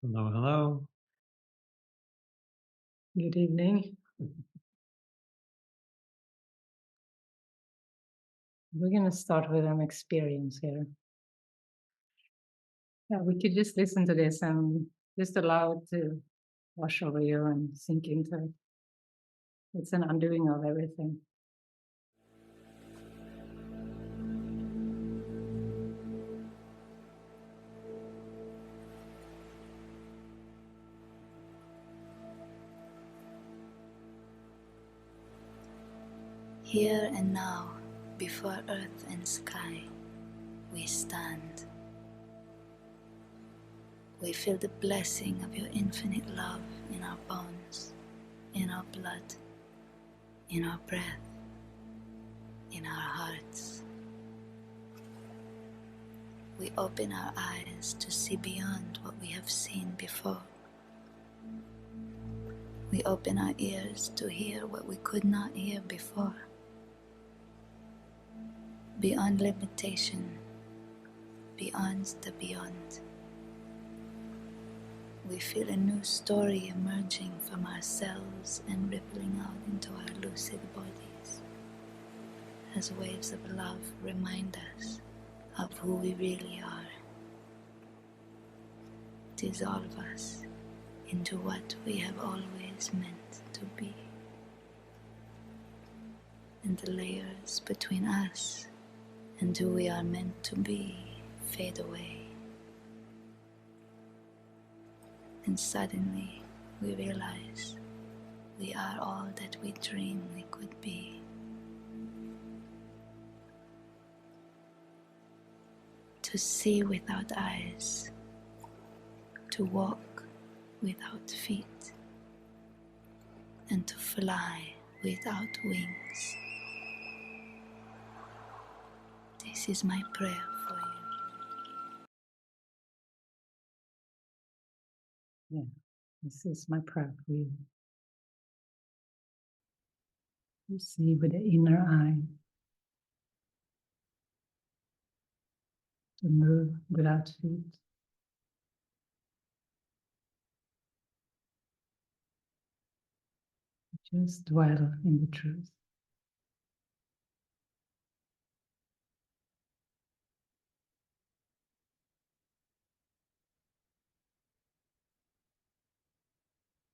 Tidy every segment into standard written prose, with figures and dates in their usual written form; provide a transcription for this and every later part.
Hello, hello. Good evening. We're going to start with an experience here. Yeah, we could just listen to this and just allow it to wash over you and sink into it. It's an undoing of everything. Here and now, before earth and sky, we stand. We feel the blessing of your infinite love in our bones, in our blood, in our breath, in our hearts. We open our eyes to see beyond what we have seen before. We open our ears to hear what we could not hear before. Beyond limitation, beyond the beyond. We feel a new story emerging from ourselves and rippling out into our lucid bodies as waves of love remind us of who we really are. Dissolve us into what we have always meant to be. And the layers between us and who we are meant to be fade away. And suddenly we realize we are all that we dream we could be. To see without eyes, to walk without feet, and to fly without wings. This is my prayer for you. Yeah, this is my prayer for you. You see with the inner eye, to move without feet. Just dwell in the truth.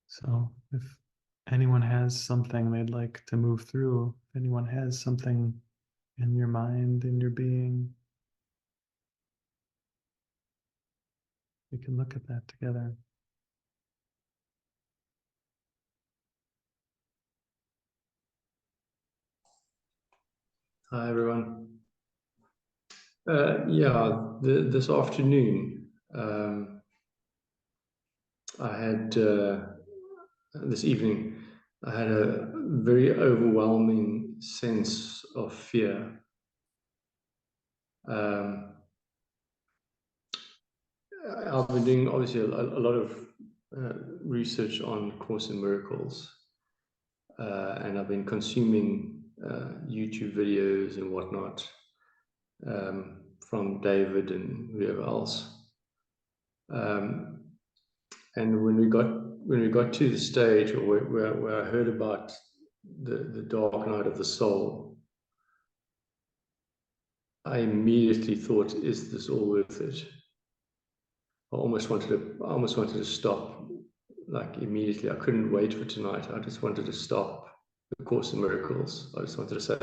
So if anyone has something they'd like to move through, if anyone has something in your mind, in your being, we can look at that together. Hi, everyone. This afternoon, I had, this evening, I had a very overwhelming sense of fear. I've been doing, obviously, a lot of research on Course in Miracles, and I've been consuming YouTube videos and whatnot from David and whoever else. And when we got to the stage where I heard about the dark night of the soul, I immediately thought, "Is this all worth it?" I almost wanted to stop, like immediately. I couldn't wait for tonight. I just wanted to stop the Course in Miracles. I just wanted to say,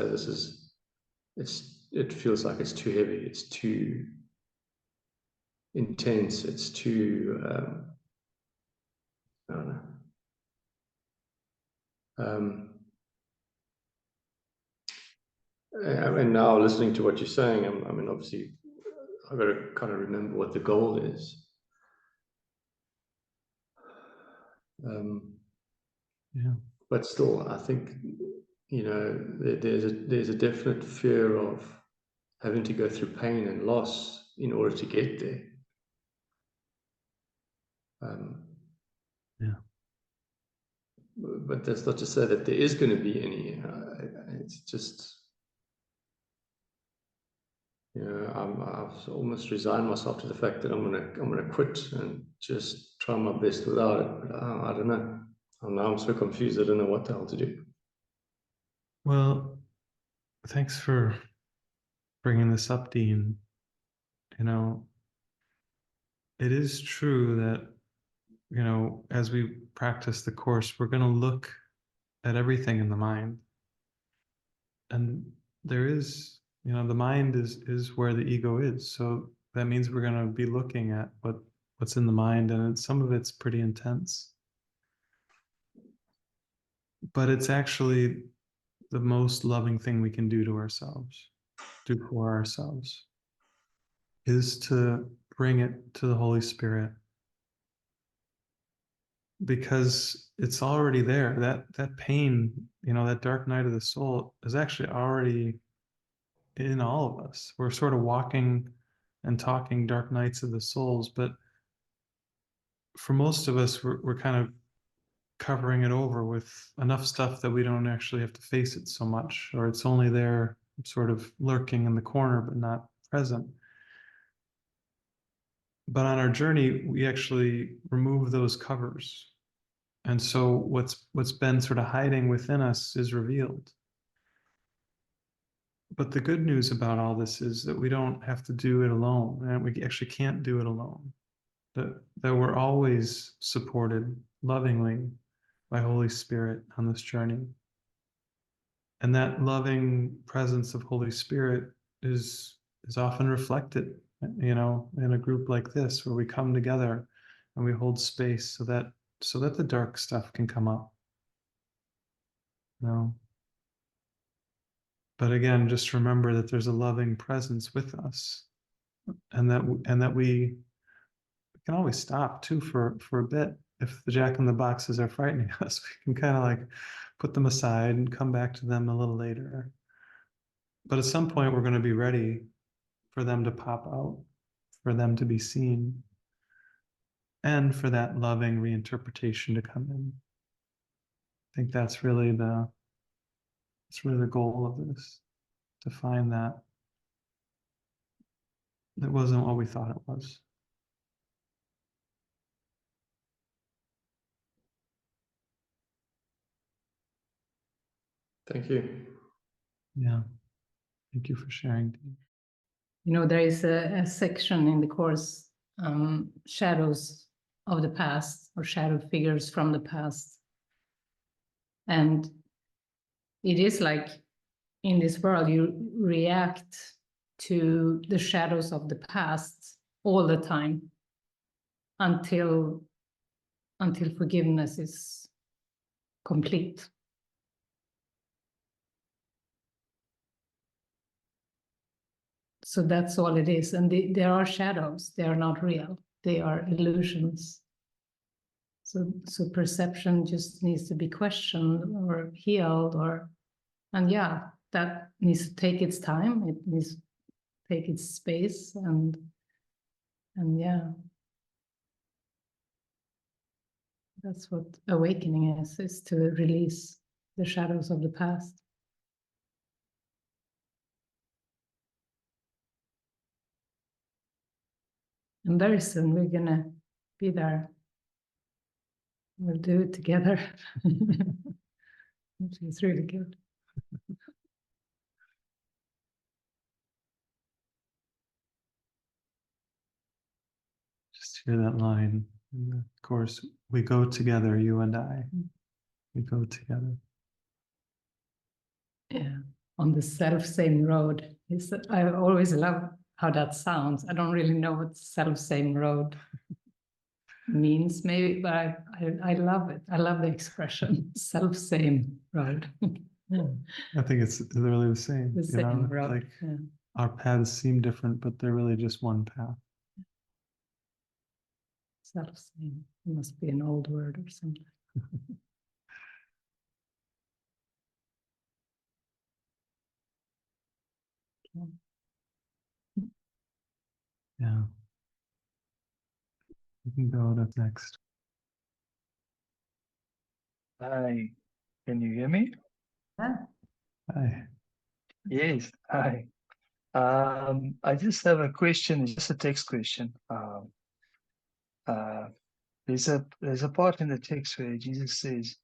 it feels like it's too heavy. It's too intense. It's too, I don't know. And now listening to what you're saying, I mean, obviously, I've got to kind of remember what the goal is. Yeah. But still, I think, there's a definite fear of having to go through pain and loss in order to get there. Yeah. But that's not to say that there is going to be any. It's just, I've almost resigned myself to the fact that I'm gonna quit and just try my best without it. But I don't know. I'm so confused. I don't know what the hell to do. Well, thanks for bringing this up, Dean. It is true that, as we practice the course, we're going to look at everything in the mind. And there is, the mind is where the ego is. So that means we're going to be looking at what's in the mind, and some of it's pretty intense. But it's actually the most loving thing we can do to ourselves, do for ourselves, is to bring it to the Holy Spirit, because it's already there. That pain, that dark night of the soul is actually already in all of us. We're sort of walking and talking dark nights of the souls, but for most of us, we're kind of covering it over with enough stuff that we don't actually have to face it so much, or it's only there sort of lurking in the corner but not present. But on our journey, we actually remove those covers. And so what's been sort of hiding within us is revealed. But the good news about all this is that we don't have to do it alone, and we actually can't do it alone. That we're always supported lovingly by Holy Spirit on this journey. And that loving presence of Holy Spirit is often reflected, in a group like this, where we come together and we hold space so that the dark stuff can come up. But again, just remember that there's a loving presence with us, and that we can always stop too for a bit. If the jack in the boxes are frightening us, we can kind of like put them aside and come back to them a little later. But at some point, we're going to be ready for them to pop out, for them to be seen, and for that loving reinterpretation to come in. I think that's really the goal of this, to find that it wasn't what we thought it was. Thank you. Yeah. Thank you for sharing. There is a section in the course, shadows of the past, or shadow figures from the past. And it is like, in this world, you react to the shadows of the past all the time until forgiveness is complete. So that's all it is. And there are shadows. They are not real. They are illusions. So perception just needs to be questioned or healed, and that needs to take its time. It needs to take its space, and that's what awakening is to release the shadows of the past. And very soon we're gonna be there. We'll do it together. Which is really good. Just hear that line in the course. We go together, you and I. We go together. Yeah, on the self-same road. I always love how that sounds. I don't really know what self-same road means, maybe, but I love it. I love the expression self-same road. I think it's really the same. The same road. Like our paths seem different, but they're really just one path. Self-same. It must be an old word or something. Yeah. You can go to next. Hi, can you hear me? Yeah. Hi. Yes, hi. I just have a question. It's just a text question. There's a part in the text where Jesus says,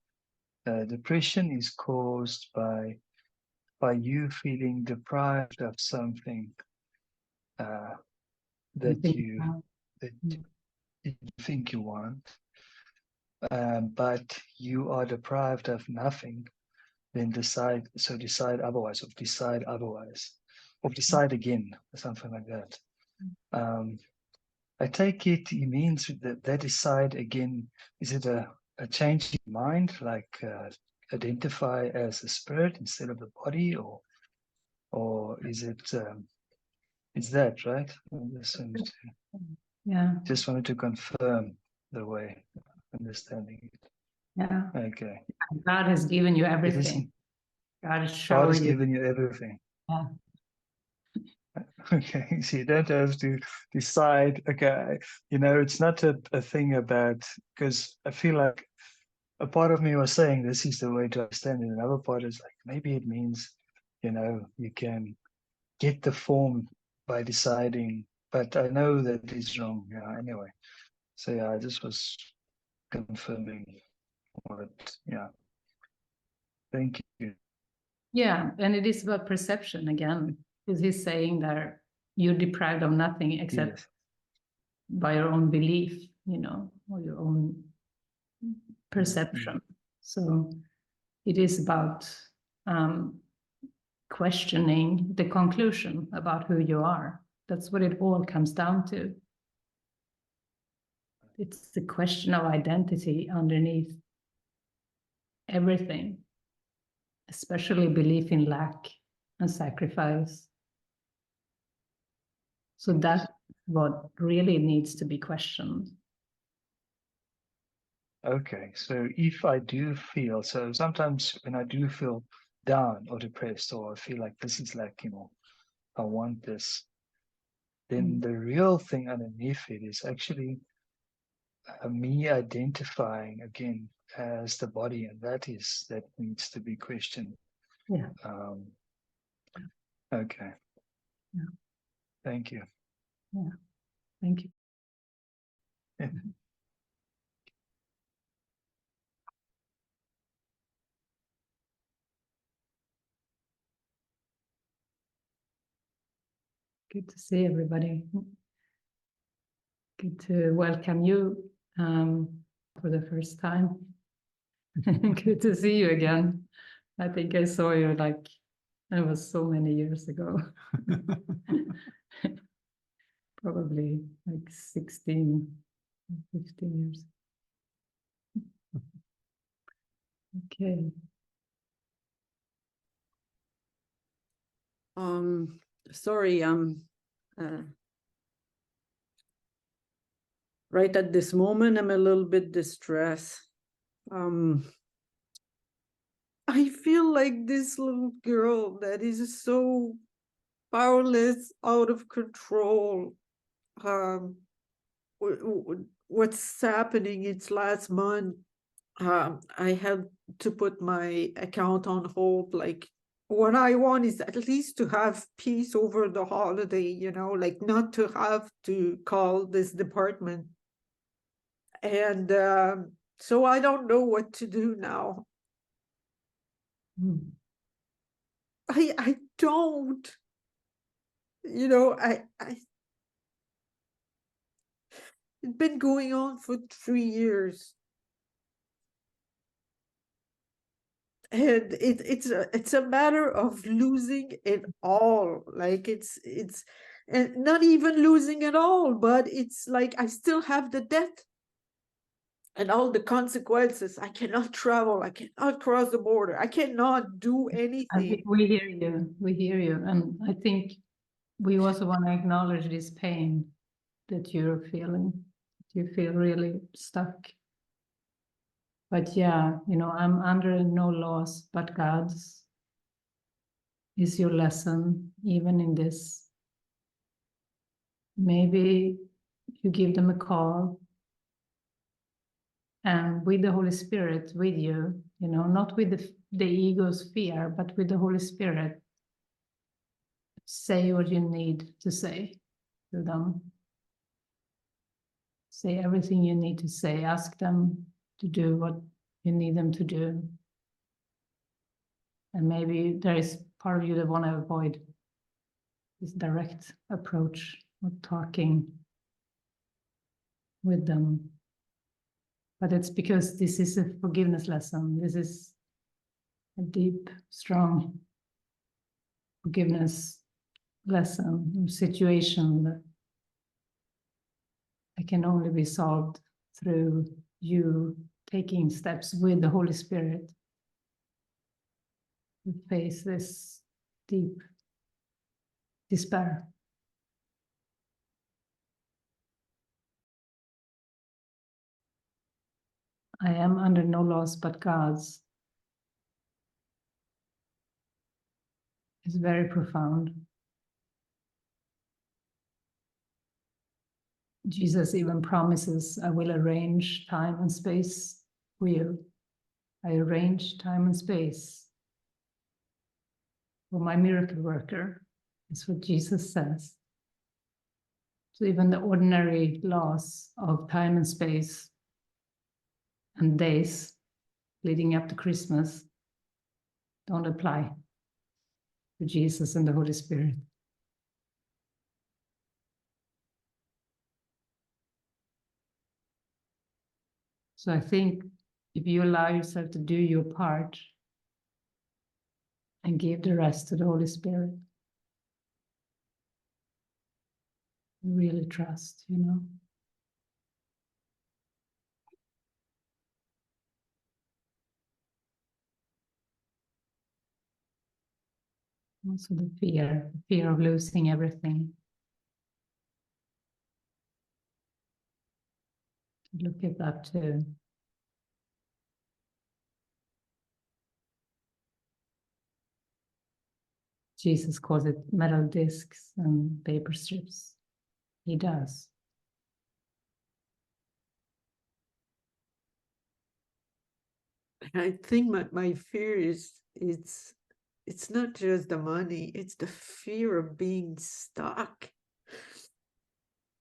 depression is caused by you feeling deprived of something that you think you want, but you are deprived of nothing. Then decide otherwise, or decide again, or something like that. I take it he means that decide again. Is it a change in mind, like identify as a spirit instead of the body, or is it is that right? Just wanted to confirm the way understanding it. Yeah. Okay. God has given you everything. God has given you everything. Yeah. Okay, so you don't have to decide. Okay, it's not a thing about, because I feel like a part of me was saying this is the way to understand it. Another part is like maybe it means, you can get the form by deciding, but I know that is wrong. Yeah. Anyway, so yeah, I just was confirming what. Yeah. Thank you. Yeah, and it is about perception again, because he's saying that you're deprived of nothing except by your own belief, or your own perception. So it is about questioning the conclusion about who you are. That's what it all comes down to. It's the question of identity underneath everything, especially belief in lack and sacrifice. So that's what really needs to be questioned. Okay, so if I do feel, so sometimes when I do feel down or depressed, or I feel like this is like, I want this, then the real thing underneath it is actually me identifying again as the body, and that needs to be questioned. Yeah. Okay. Yeah. Thank you. Yeah. Thank you. Yeah. Good to see everybody. Good to welcome you for the first time. Good to see you again. I think I saw you it was so many years ago. Probably like 16, 15 years. Okay. Sorry, right at this moment, I'm a little bit distressed. I feel like this little girl that is so powerless, out of control. What's happening? It's last month. I had to put my account on hold. Like, what I want is at least to have peace over the holiday, like not to have to call this department. And so I don't know what to do now. I don't, it's been going on for 3 years. And it's a matter of losing it all. Like it's and not even losing it all, but it's like I still have the debt and all the consequences. I cannot travel, I cannot cross the border, I cannot do anything. We hear you. And I think we also want to acknowledge this pain that you're feeling. You feel really stuck. But yeah, I'm under no laws but God's. Is your lesson, even in this. Maybe you give them a call, and with the Holy Spirit with you, not with the ego's fear, but with the Holy Spirit, say what you need to say to them. Say everything you need to say. Ask them to do what you need them to do. And maybe there is part of you that want to avoid this direct approach of talking with them. But it's because this is a forgiveness lesson. This is a deep, strong forgiveness lesson, situation that can only be solved through you taking steps with the Holy Spirit to face this deep despair. I am under no laws but God's. It's very profound. Jesus even promises, I will arrange time and space for you. I arrange time and space for my miracle worker. That's what Jesus says. So even the ordinary laws of time and space and days leading up to Christmas don't apply to Jesus and the Holy Spirit. So I think if you allow yourself to do your part and give the rest to the Holy Spirit, really trust, you know. Also the fear of losing everything. Look at that too. Jesus calls it metal discs and paper strips. He does. I think my fear is it's not just the money, it's the fear of being stuck.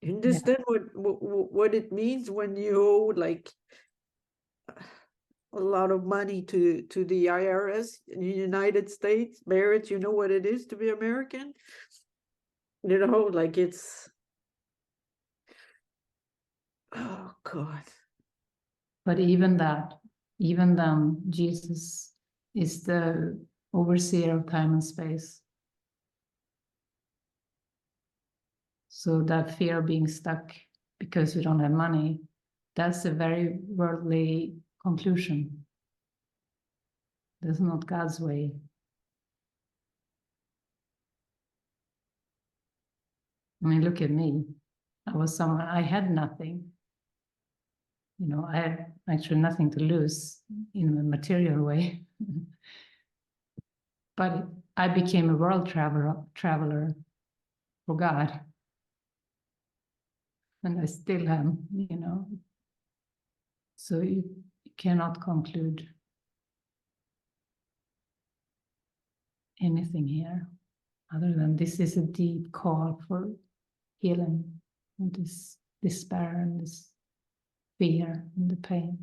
You understand what it means when you owe like a lot of money to the IRS in the United States? Barret, you know what it is to be American? You know, like it's, oh God. But even then, Jesus is the overseer of time and space. So that fear of being stuck because you don't have money, that's a very worldly conclusion. That's not God's way. I mean, look at me. I had nothing. You know, I had actually nothing to lose in a material way. But I became a world traveler for God. And I still am, you know. So you cannot conclude anything here other than this is a deep call for healing and this despair and this fear and the pain.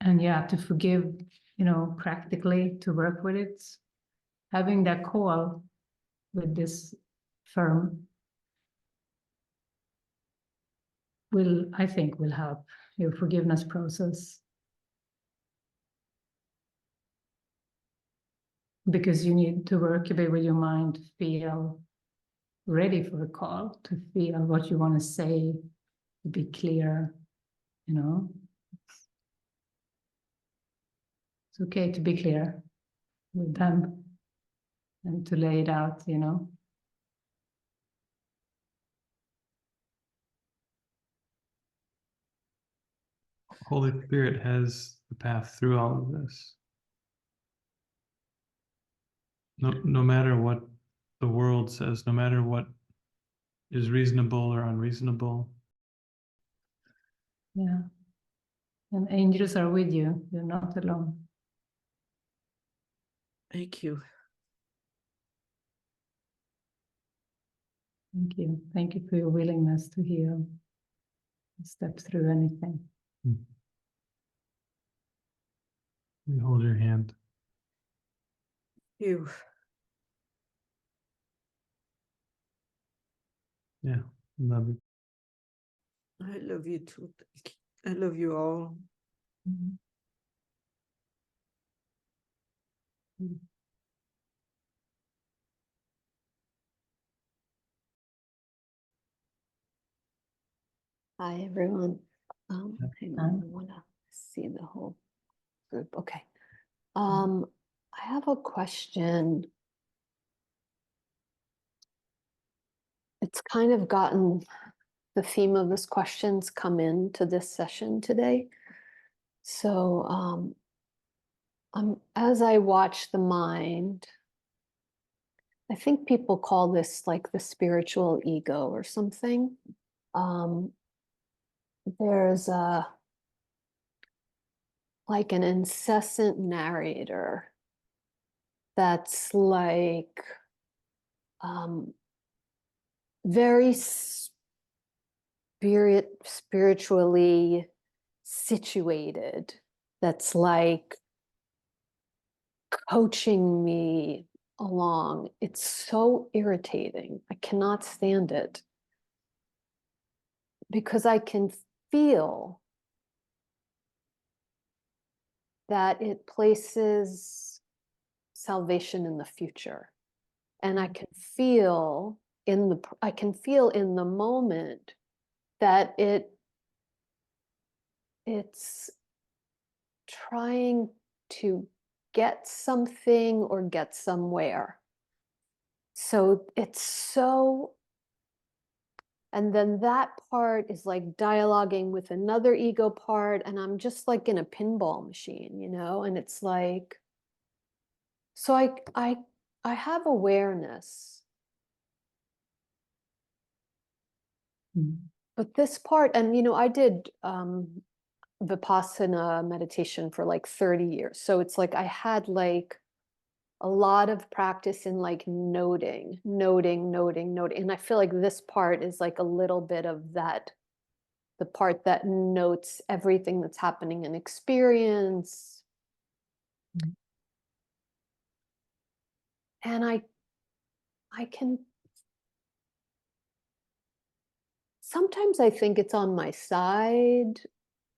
And yeah, to forgive, you know, practically, to work with it, having that call with this firm I think will help your forgiveness process. Because you need to work a bit with your mind to feel ready for a call, to feel what you want to say, to be clear, you know. It's okay to be clear with them and to lay it out, you know. Holy Spirit has the path through all of this. No matter what the world says, no matter what is reasonable or unreasonable. Yeah. And angels are with you. You're not alone. Thank you. Thank you. Thank you for your willingness to heal, step through anything. We hold your hand. You. Yeah, love you. I love you too. Thank you. I love you all. Hi, everyone. Hang on, Hi. I want to see the whole group. Okay. I have a question. It's kind of gotten, the theme of this question's come into this session today. So as I watch the mind, I think people call this like the spiritual ego or something. There's like an incessant narrator that's like very spiritually situated, that's like coaching me along. It's so irritating. I cannot stand it because I can feel that it places salvation in the future. And I can feel in the moment that it's trying to get something or get somewhere. So it's so, and then that part is like dialoguing with another ego part, and I'm just like in a pinball machine, you know, and it's like, so I have awareness. But this part, and you know, I did Vipassana meditation for like 30 years. So it's like I had like a lot of practice in like noting. And I feel like this part is like a little bit of that, the part that notes everything that's happening in experience. And I can, sometimes I think it's on my side,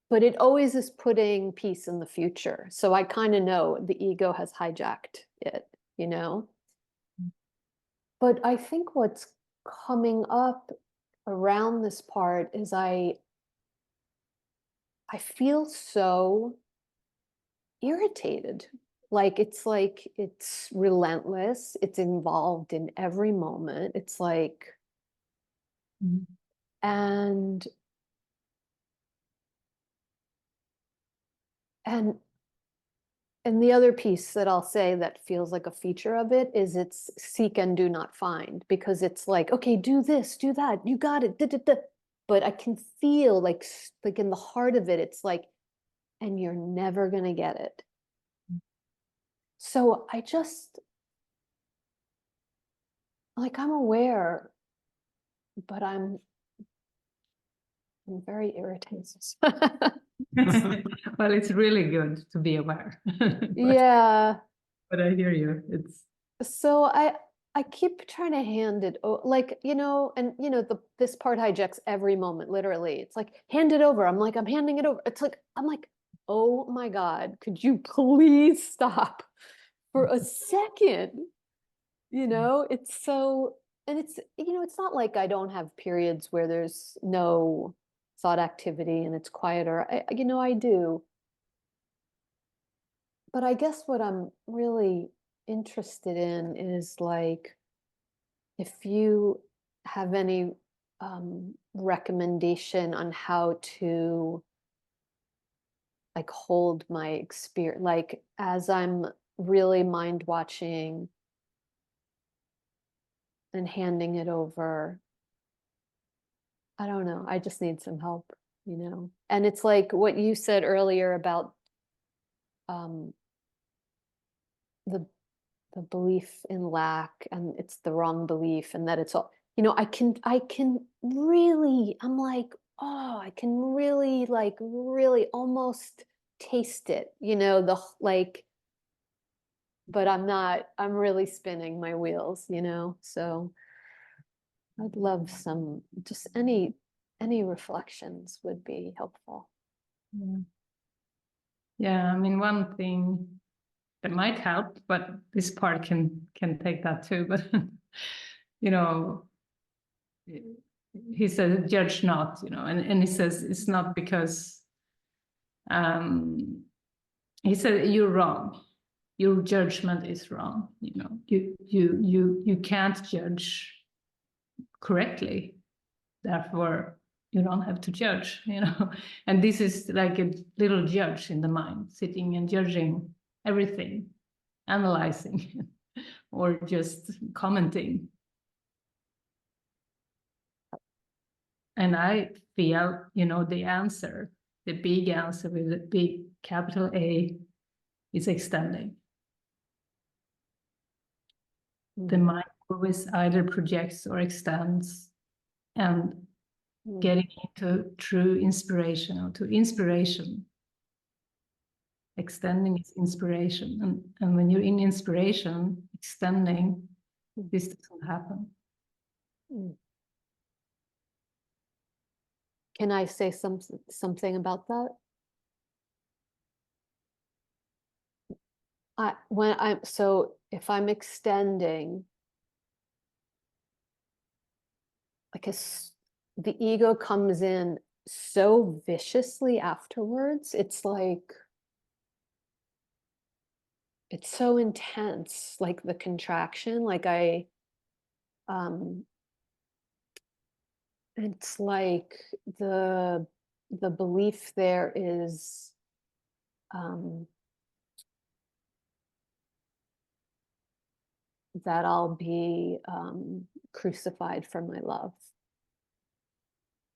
but it always is putting peace in the future. So I kind of know the ego has hijacked it, you know? But I think what's coming up around this part is I feel so irritated. Like it's relentless. It's involved in every moment. It's like, and the other piece that I'll say that feels like a feature of it is it's seek and do not find, because it's like, okay, do this, do that, you got it, da, da, da. But I can feel like in the heart of it, it's like, and you're never gonna get it. So I just, like, I'm aware, but I'm very irritated. Well, it's really good to be aware. Yeah. But I hear you. It's So I keep trying to hand it, like, you know, and you know, this part hijacks every moment, literally. It's like, hand it over. I'm like, I'm handing it over. It's like, I'm like, oh my God, could you please stop for a second? You know, it's so, and it's, you know, it's not like I don't have periods where there's no thought activity and it's quieter. You know, I do. But I guess what I'm really interested in is like, if you have any recommendation on how to like hold my experience, like as I'm really mind watching and handing it over. I don't know. I just need some help, you know? And it's like what you said earlier about the the belief in lack, and it's the wrong belief, and that it's all, I can really, I'm like, oh, I can really really almost taste it, but I'm really spinning my wheels, so I'd love some, just any reflections would be helpful. Yeah, I mean, one thing that might help, but this part can take that too, but he says, judge not, and he says it's not because he said you're wrong. Your judgment is wrong. You can't judge correctly. Therefore, you don't have to judge, And this is like a little judge in the mind, sitting and judging everything, analyzing, or just commenting. And I feel, the answer, the big answer with the big capital A is extending. The mind always either projects or extends, and getting into true inspiration, or to inspiration. Extending is inspiration. And when you're in inspiration, extending, this doesn't happen. Can I say something about that? If I'm extending, the ego comes in so viciously afterwards. It's like, it's so intense, like the contraction, it's like the belief there is that I'll be crucified for my love.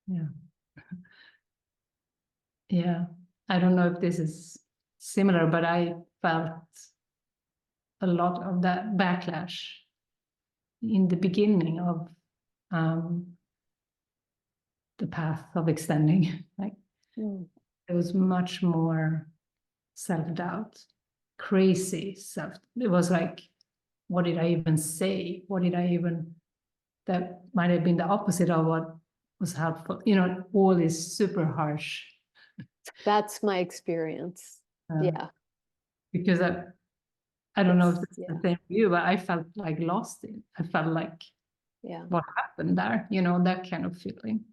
Yeah. Yeah. I don't know if this is similar, but I felt a lot of that backlash in the beginning of the path of extending. There was much more self-doubt, crazy self. It was like, what did I even say? That might have been the opposite of what was helpful. All is super harsh. That's my experience. Yeah. Because I don't know if it's the same for you, but I felt like lost in. I felt like, what happened there? That kind of feeling.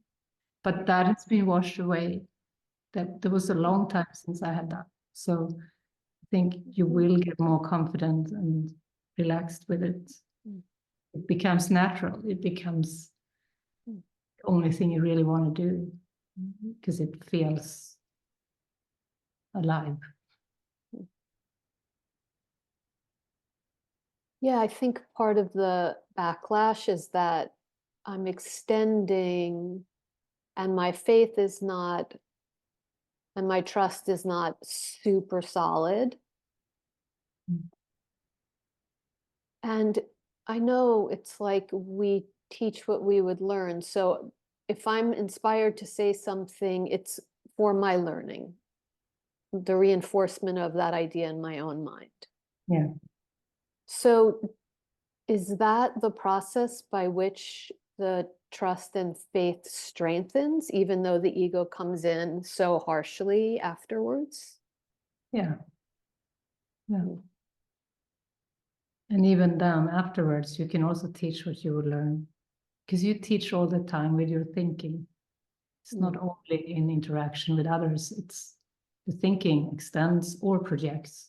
But that has been washed away. That there was a long time since I had that. So I think you will get more confident and relaxed with it. It becomes natural. It becomes the only thing you really want to do, because it feels alive. Yeah, I think part of the backlash is that I'm extending, and my faith is not, and my trust is not super solid. And I know it's like we teach what we would learn. So if I'm inspired to say something, it's for my learning, the reinforcement of that idea in my own mind. Yeah. So is that the process by which the trust and faith strengthens, even though the ego comes in so harshly afterwards? Yeah. Yeah. And even then, afterwards, you can also teach what you would learn, because you teach all the time with your thinking. It's not only in interaction with others, it's the thinking extends or projects.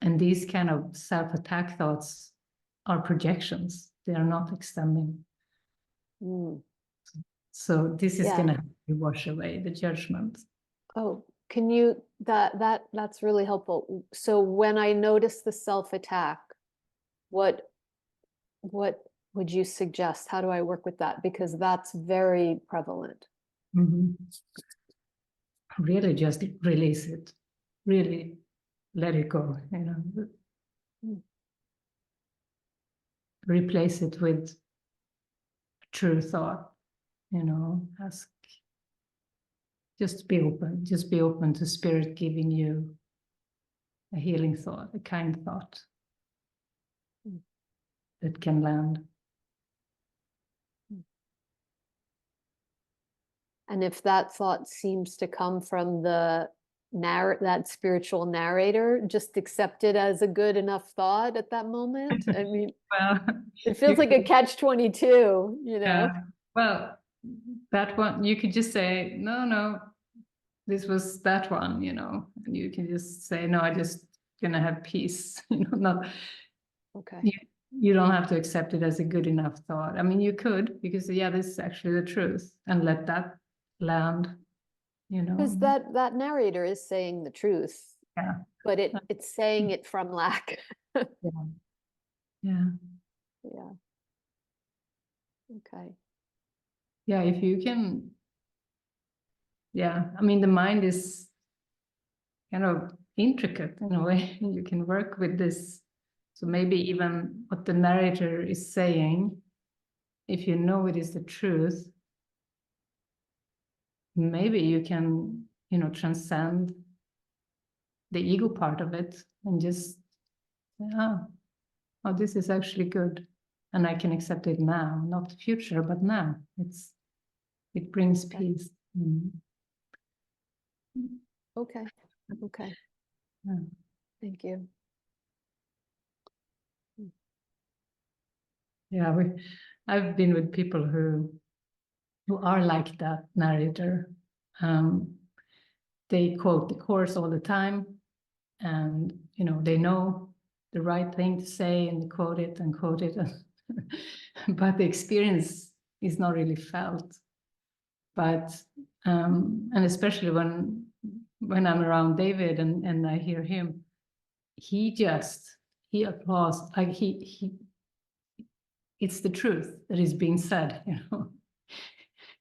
And these kind of self-attack thoughts are projections. They are not extending. So this is going to help you wash away the judgment. Oh, can you, that's really helpful. So when I notice the self-attack, what would you suggest? How do I work with that? Because that's very prevalent. Really just release it. Really let it go. Replace it with true thought, ask, just be open to Spirit giving you a healing thought, a kind thought that can land. And if that thought seems to come from that spiritual narrator, just accept it as a good enough thought at that moment. I mean, Well, it feels like a catch-22, Yeah. Well, that one, you could just say, no, this was that one, and you can just say, no, I just gonna have peace, not, Okay. you don't have to accept it as a good enough thought. I mean, you could, because yeah, this is actually the truth, and let that land, Because that narrator is saying the truth, Yeah. but it's saying it from lack. Yeah. Yeah. Okay. Yeah, if you can, I mean, the mind is kind of intricate in a way. You can work with this. So maybe even what the narrator is saying, if you know it is the truth, maybe you can, transcend the ego part of it and just say, oh, this is actually good. And I can accept it now, not the future, but now. It brings peace. Okay. Okay. Yeah. Thank you. Yeah, I've been with people who are like that narrator. They quote the course all the time, and they know the right thing to say, and they quote it, but the experience is not really felt. But and especially when I'm around David and I hear him, he applauds, like he it's the truth that is being said,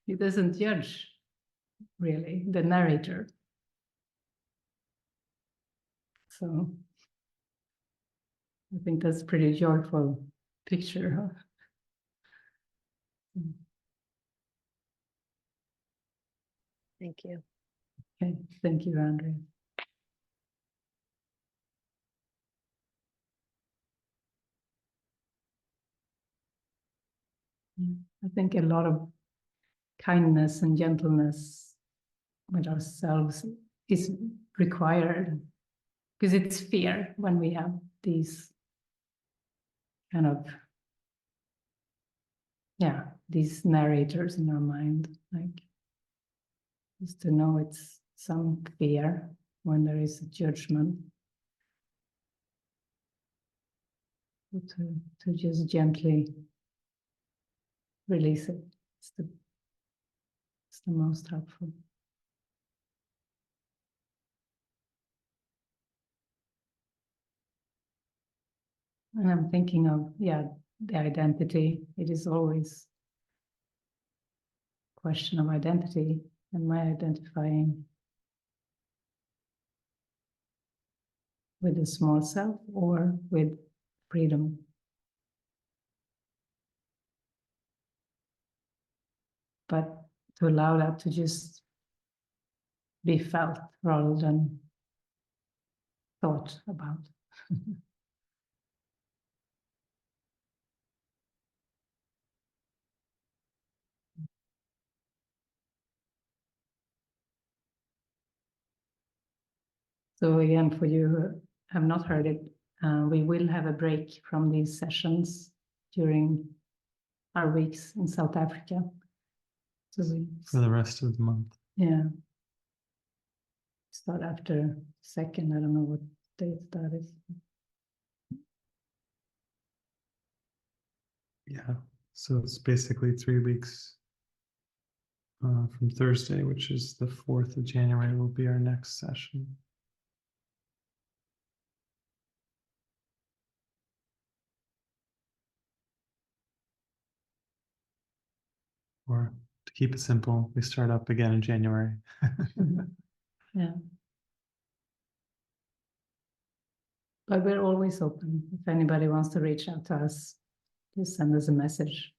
He doesn't judge, really, the narrator. So I think that's a pretty joyful picture. Huh? Thank you. Okay, thank you, Andrea. I think a lot of kindness and gentleness with ourselves is required, because it's fear when we have these kind of, these narrators in our mind, like, just to know it's some fear when there is a judgment, to just gently release it. It's the most helpful. And I'm thinking of, the identity. It is always a question of identity. Am I identifying with the small self or with freedom? But to allow that to just be felt rather than thought about. So again, for you who have not heard it, we will have a break from these sessions during our weeks in South Africa. So for the rest of the month. Yeah. Start after 2nd. I don't know what date that is. Yeah, so it's basically 3 weeks from Thursday, which is the 4th of January, will be our next session. Or to keep it simple, we start up again in January. Yeah. But we're always open. If anybody wants to reach out to us, just send us a message.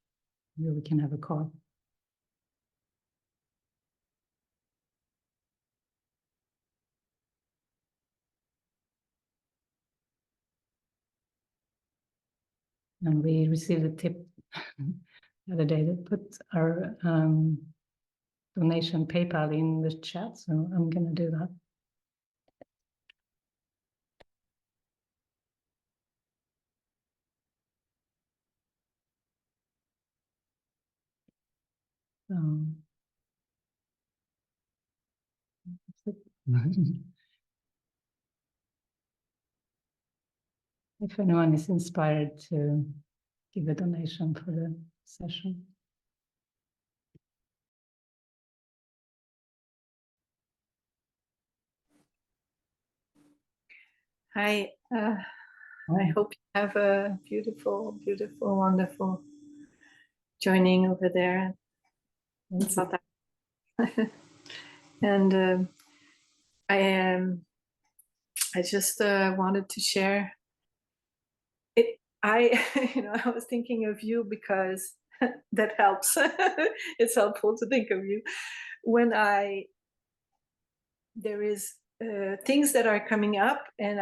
Maybe we can have a call. And we received a tip the other day that put our donation PayPal in the chat, so I'm going to do that. If anyone is inspired to give a donation for the session. Hi, I hope you have a beautiful, beautiful, wonderful joining over there in South Africa. And I just wanted to share it. I was thinking of you because that helps. It's helpful to think of you when there is things that are coming up, and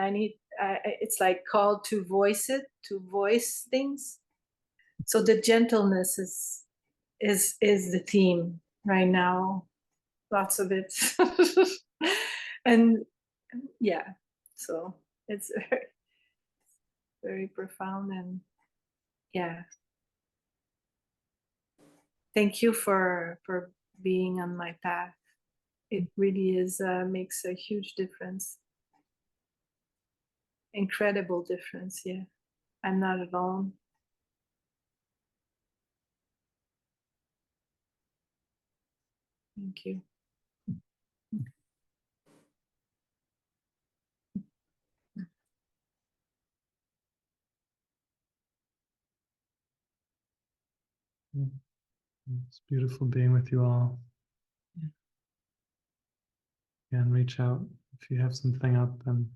it's like called to voice it, to voice things. So the gentleness is the theme right now, lots of it. And yeah, so it's very, very profound. And yeah, thank you for being on my path. It really is makes a huge difference, incredible difference. Yeah, I'm not alone. Thank you. It's beautiful being with you all. And reach out if you have something up, and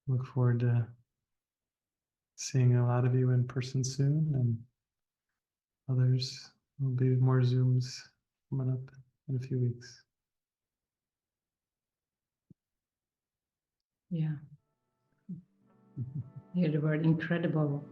look forward to seeing a lot of you in person soon, and others will be more Zooms coming up in a few weeks. Yeah. Hear the word incredible.